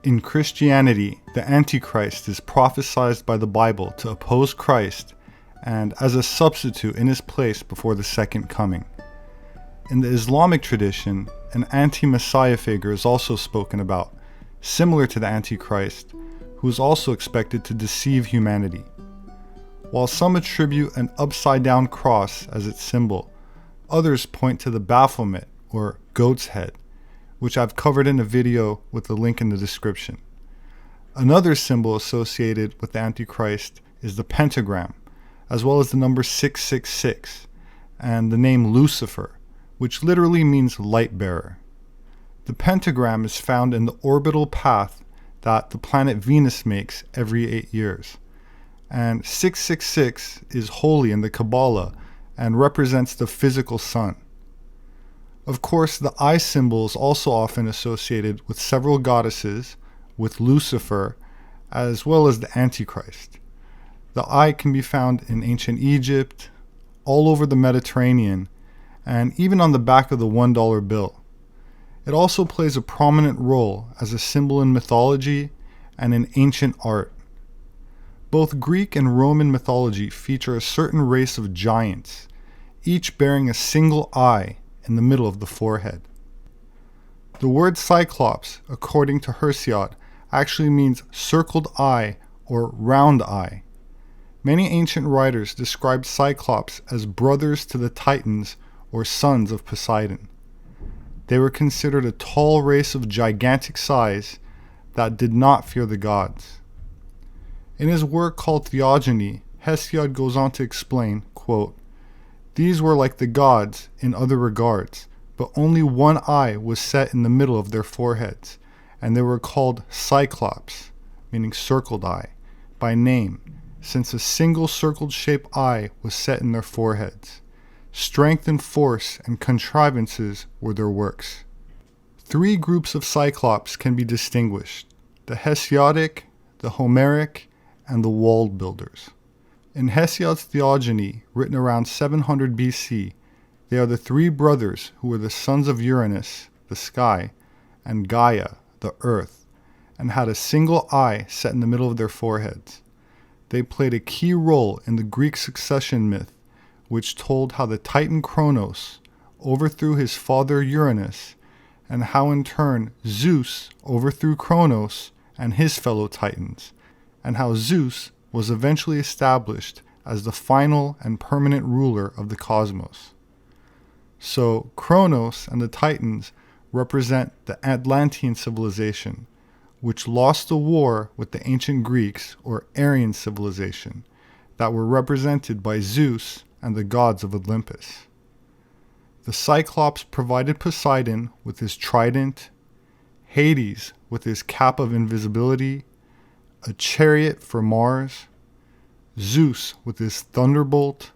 In Christianity, the Antichrist is prophesied by the Bible to oppose Christ and as a substitute in his place before the second coming. In the Islamic tradition, an anti-Messiah figure is also spoken about, similar to the Antichrist, who is also expected to deceive humanity. While some attribute an upside-down cross as its symbol, others point to the Baphomet, or goat's head, which I've covered in a video with a link in the description. Another symbol associated with the Antichrist is the Pentagram, as well as the number 666, and the name Lucifer, which literally means light bearer. The pentagram is found in the orbital path that the planet Venus makes every 8 years. And 666 is holy in the Kabbalah and represents the physical sun. Of course, the eye symbol is also often associated with several goddesses, with Lucifer, as well as the Antichrist. The eye can be found in ancient Egypt, all over the Mediterranean, and even on the back of the $1 bill. It also plays a prominent role as a symbol in mythology and in ancient art. Both Greek and Roman mythology feature a certain race of giants, each bearing a single eye in the middle of the forehead. The word Cyclops, according to Hesiod, actually means circled eye or round eye. Many ancient writers described Cyclops as brothers to the Titans or sons of Poseidon. They were considered a tall race of gigantic size that did not fear the gods. In his work called Theogony, Hesiod goes on to explain, quote, "These were like the gods in other regards, but only one eye was set in the middle of their foreheads, and they were called Cyclops, meaning circled eye, by name, since a single circled shaped eye was set in their foreheads. Strength and force and contrivances were their works." 3 groups of Cyclops can be distinguished: the Hesiodic, the Homeric, and the wall builders. In Hesiod's Theogony, written around 700 BC, they are the 3 brothers who were the sons of Uranus, the sky, and Gaia, the earth, and had a single eye set in the middle of their foreheads. They played a key role in the Greek succession myth, which told how the Titan Kronos overthrew his father Uranus, and how in turn Zeus overthrew Kronos and his fellow Titans, and how Zeus was eventually established as the final and permanent ruler of the cosmos. So Kronos and the Titans represent the Atlantean civilization, which lost the war with the ancient Greeks or Aryan civilization, that were represented by Zeus and the gods of Olympus. The Cyclops provided Poseidon with his trident, Hades with his cap of invisibility, a chariot for Mars, Zeus with his thunderbolt,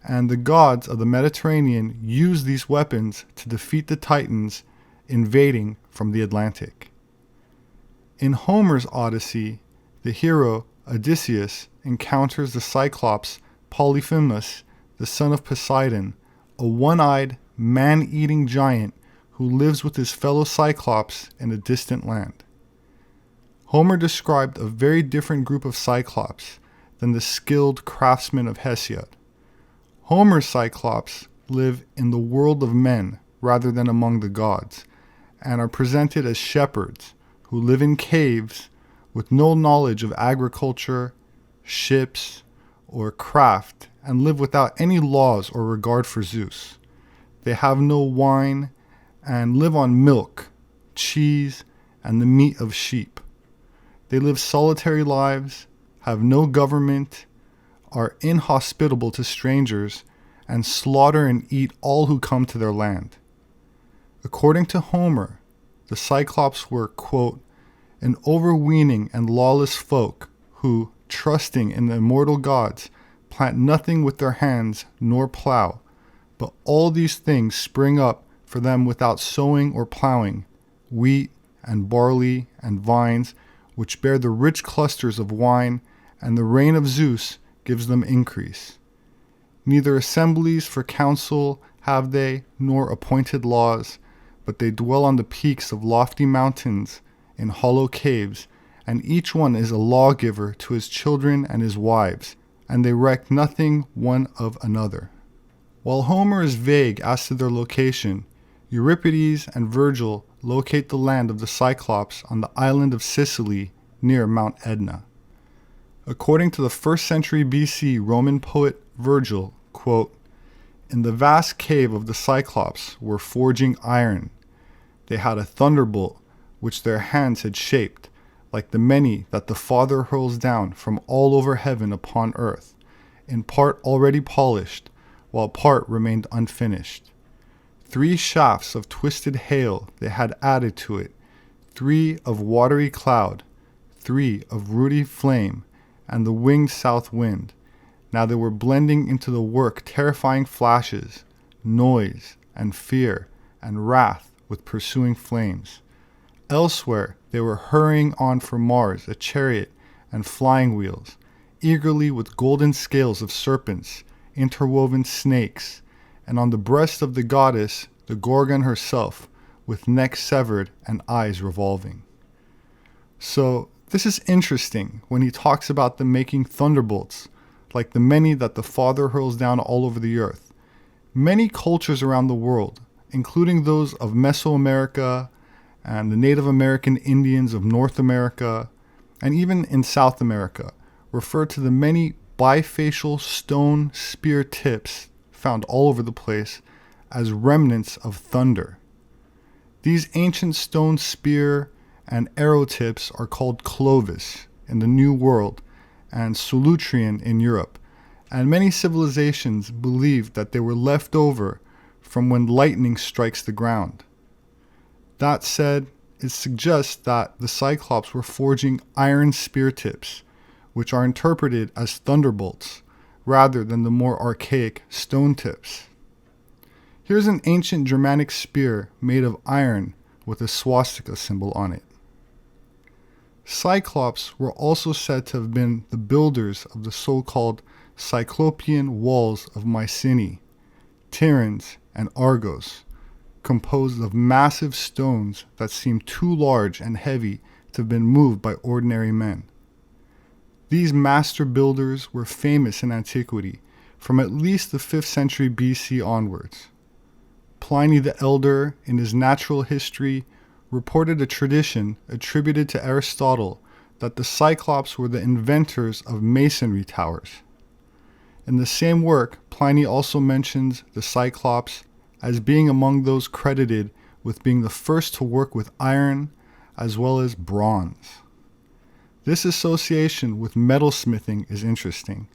and the gods of the Mediterranean used these weapons to defeat the Titans invading from the Atlantic. In Homer's Odyssey, the hero Odysseus encounters the Cyclops Polyphemus, the son of Poseidon, a one-eyed, man-eating giant who lives with his fellow Cyclops in a distant land. Homer described a very different group of Cyclops than the skilled craftsmen of Hesiod. Homer's Cyclops live in the world of men rather than among the gods, and are presented as shepherds who live in caves with no knowledge of agriculture, ships, or craft, and live without any laws or regard for Zeus. They have no wine and live on milk, cheese, and the meat of sheep. They live solitary lives, have no government, are inhospitable to strangers, and slaughter and eat all who come to their land. According to Homer, the Cyclops were, quote, "an overweening and lawless folk who, trusting in the immortal gods, plant nothing with their hands nor plow, but all these things spring up for them without sowing or plowing, wheat and barley and vines, which bear the rich clusters of wine, and the rain of Zeus gives them increase. Neither assemblies for council have they, nor appointed laws, but they dwell on the peaks of lofty mountains, in hollow caves, and each one is a lawgiver to his children and his wives, and they reck nothing one of another. While Homer is vague as to their location, Euripides and Virgil locate the land of the Cyclops on the island of Sicily near Mount Etna. According to the 1st century BC Roman poet Virgil, quote, "In the vast cave of the Cyclops were forging iron. They had a thunderbolt which their hands had shaped, like the many that the Father hurls down from all over heaven upon earth, in part already polished, while part remained unfinished. 3 shafts of twisted hail they had added to it, 3 of watery cloud, 3 of ruddy flame, and the winged south wind. Now they were blending into the work terrifying flashes, noise, and fear, and wrath with pursuing flames. Elsewhere they were hurrying on for Mars a chariot and flying wheels, eagerly with golden scales of serpents, interwoven snakes, and on the breast of the goddess, the Gorgon herself, with neck severed and eyes revolving." So this is interesting when he talks about them making thunderbolts, like the many that the Father hurls down all over the earth. Many cultures around the world, including those of Mesoamerica and the Native American Indians of North America, and even in South America, refer to the many bifacial stone spear tips found all over the place as remnants of thunder. These ancient stone spear and arrow tips are called Clovis in the New World and Solutrean in Europe, and many civilizations believed that they were left over from when lightning strikes the ground. That said, it suggests that the Cyclops were forging iron spear tips, which are interpreted as thunderbolts, rather than the more archaic stone tips. Here's an ancient Germanic spear made of iron with a swastika symbol on it. Cyclops were also said to have been the builders of the so-called Cyclopean walls of Mycenae, Tiryns, and Argos, composed of massive stones that seemed too large and heavy to have been moved by ordinary men. These master builders were famous in antiquity, from at least the 5th century BC onwards. Pliny the Elder, in his Natural History, reported a tradition attributed to Aristotle that the Cyclops were the inventors of masonry towers. In the same work, Pliny also mentions the Cyclops as being among those credited with being the first to work with iron as well as bronze. This association with metalsmithing is interesting,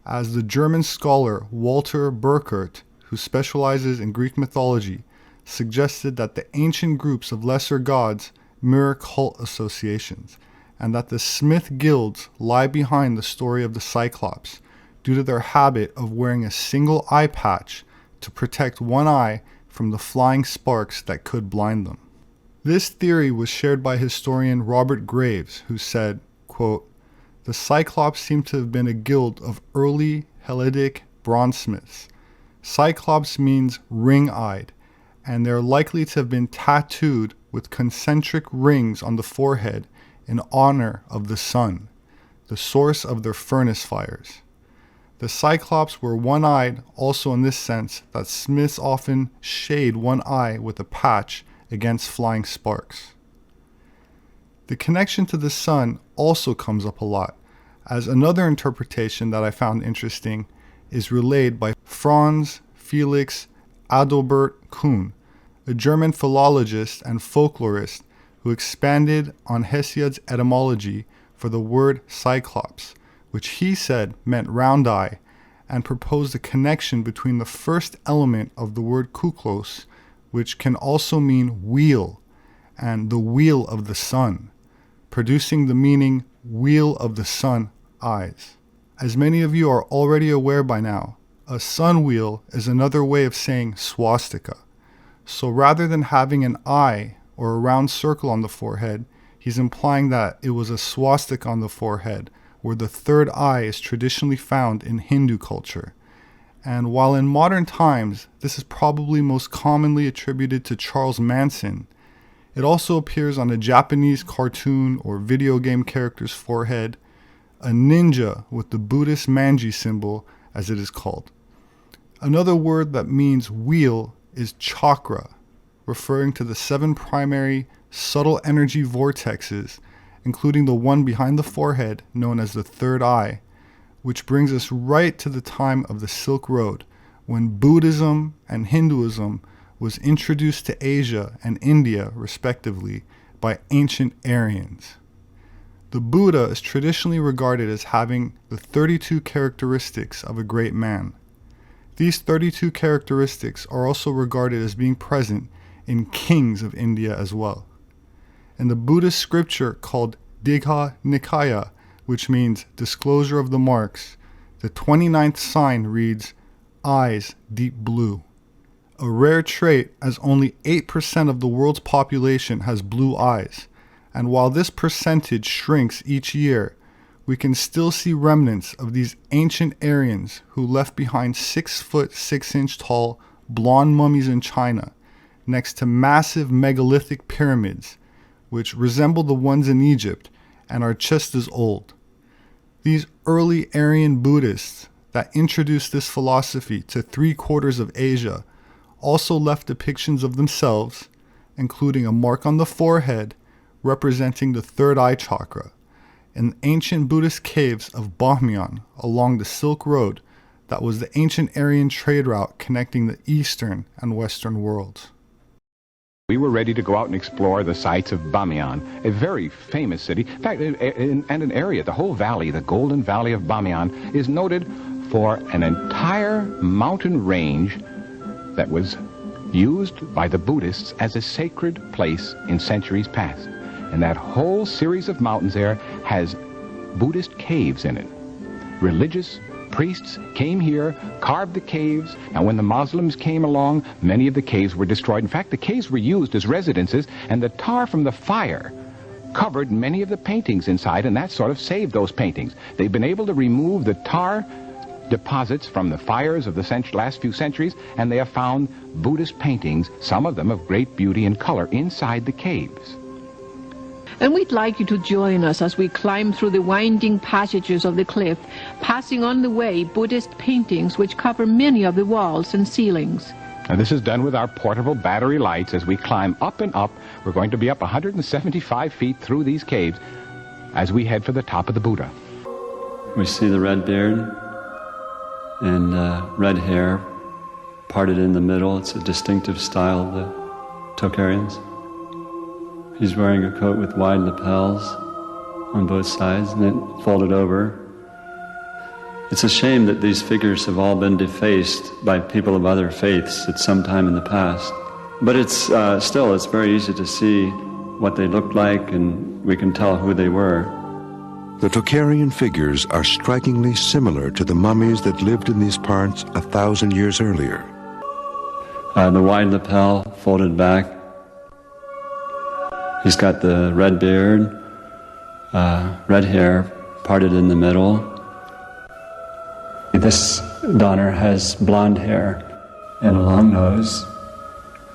as the German scholar Walter Burkert, who specializes in Greek mythology, suggested that the ancient groups of lesser gods mirror cult associations, and that the smith guilds lie behind the story of the Cyclops due to their habit of wearing a single eye patch to protect one eye from the flying sparks that could blind them. This theory was shared by historian Robert Graves, who said, quote, "The Cyclops seem to have been a guild of early Helladic bronzesmiths. Cyclops means ring-eyed, and they are likely to have been tattooed with concentric rings on the forehead in honor of the sun, the source of their furnace fires. The Cyclops were one-eyed also in this sense that smiths often shade one eye with a patch against flying sparks." The connection to the sun also comes up a lot, as another interpretation that I found interesting is relayed by Franz Felix Adalbert Kuhn, a German philologist and folklorist who expanded on Hesiod's etymology for the word Cyclops, which he said meant round eye, and proposed a connection between the first element of the word kuklos, which can also mean wheel, and the wheel of the sun, producing the meaning wheel of the sun eyes. As many of you are already aware by now, a sun wheel is another way of saying swastika. So rather than having an eye or a round circle on the forehead, he's implying that it was a swastika on the forehead, where the third eye is traditionally found in Hindu culture. And while in modern times this is probably most commonly attributed to Charles Manson, It also appears on a Japanese cartoon or video game character's forehead, a ninja with the Buddhist manji symbol, as it is called. Another word that means wheel is chakra, referring to the 7 primary subtle energy vortexes, including the one behind the forehead known as the third eye, which brings us right to the time of the Silk Road, when Buddhism and Hinduism was introduced to Asia and India, respectively, by ancient Aryans. The Buddha is traditionally regarded as having the 32 characteristics of a great man. These 32 characteristics are also regarded as being present in kings of India as well. In the Buddhist scripture called Digha Nikaya, which means disclosure of the marks, the 29th sign reads, eyes deep blue. A rare trait, as only 8% of the world's population has blue eyes, and while this percentage shrinks each year, we can still see remnants of these ancient Aryans who left behind 6 foot 6 inch tall blonde mummies in China, next to massive megalithic pyramids, which resemble the ones in Egypt and are just as old. These early Aryan Buddhists that introduced this philosophy to 3/4 of Asia also left depictions of themselves, including a mark on the forehead representing the third eye chakra, in ancient Buddhist caves of Bamyan along the Silk Road that was the ancient Aryan trade route connecting the Eastern and Western worlds. We were ready to go out and explore the sites of Bamyan, a very famous city. In fact, and an area, the whole valley, the Golden Valley of Bamyan, is noted for an entire mountain range that was used by the Buddhists as a sacred place in centuries past. And that whole series of mountains there has Buddhist caves in it. Religious priests came here, carved the caves, and when the Muslims came along, many of the caves were destroyed. In fact, the caves were used as residences, and the tar from the fire covered many of the paintings inside, and that sort of saved those paintings. They've been able to remove the tar deposits from the fires of the last few centuries, and they have found Buddhist paintings, some of them of great beauty and color, inside the caves. And we'd like you to join us as we climb through the winding passages of the cliff, passing on the way Buddhist paintings which cover many of the walls and ceilings. And this is done with our portable battery lights. As we climb up and up, we're going to be up 175 feet through these caves as we head for the top of the Buddha. We see the red beard and red hair parted in the middle. It's a distinctive style of the Tocharians. He's wearing a coat with wide lapels on both sides and then folded over. It's a shame that these figures have all been defaced by people of other faiths at some time in the past. But it's very easy to see what they looked like, and we can tell who they were. The Tocharian figures are strikingly similar to the mummies that lived in these parts 1,000 years earlier. The wide lapel folded back. He's got the red beard, red hair parted in the middle. This donor has blonde hair and a long nose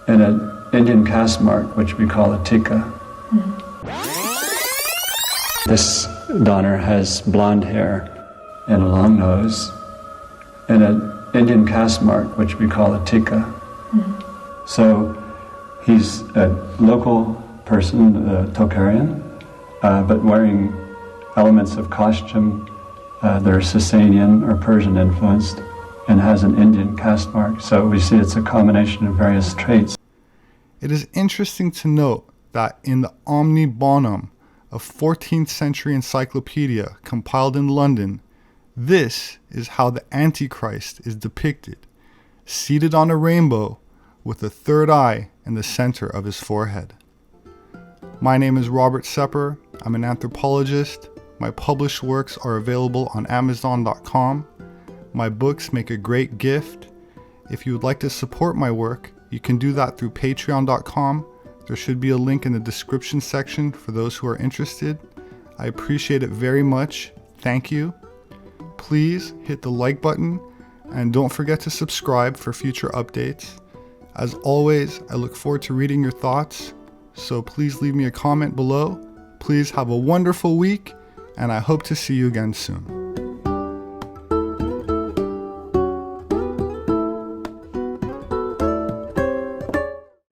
and an Indian caste mark, which we call a tika. This donor has blonde hair and a long nose and an Indian caste mark, which we call a tika. So he's a local person, Tocharian, but wearing elements of costume. They're Sasanian or Persian influenced and has an Indian caste mark. So we see it's a combination of various traits. It is interesting to note that in the Omni Bonum, a 14th century encyclopedia compiled in London, this is how the Antichrist is depicted, seated on a rainbow with a third eye in the center of his forehead. My name is Robert Sepehr. I'm an anthropologist. My published works are available on Amazon.com. My books make a great gift. If you would like to support my work, you can do that through Patreon.com. There should be a link in the description section for those who are interested. I appreciate it very much. Thank you. Please hit the like button and don't forget to subscribe for future updates. As always, I look forward to reading your thoughts. so please leave me a comment below. Please have a wonderful week, and I hope to see you again soon.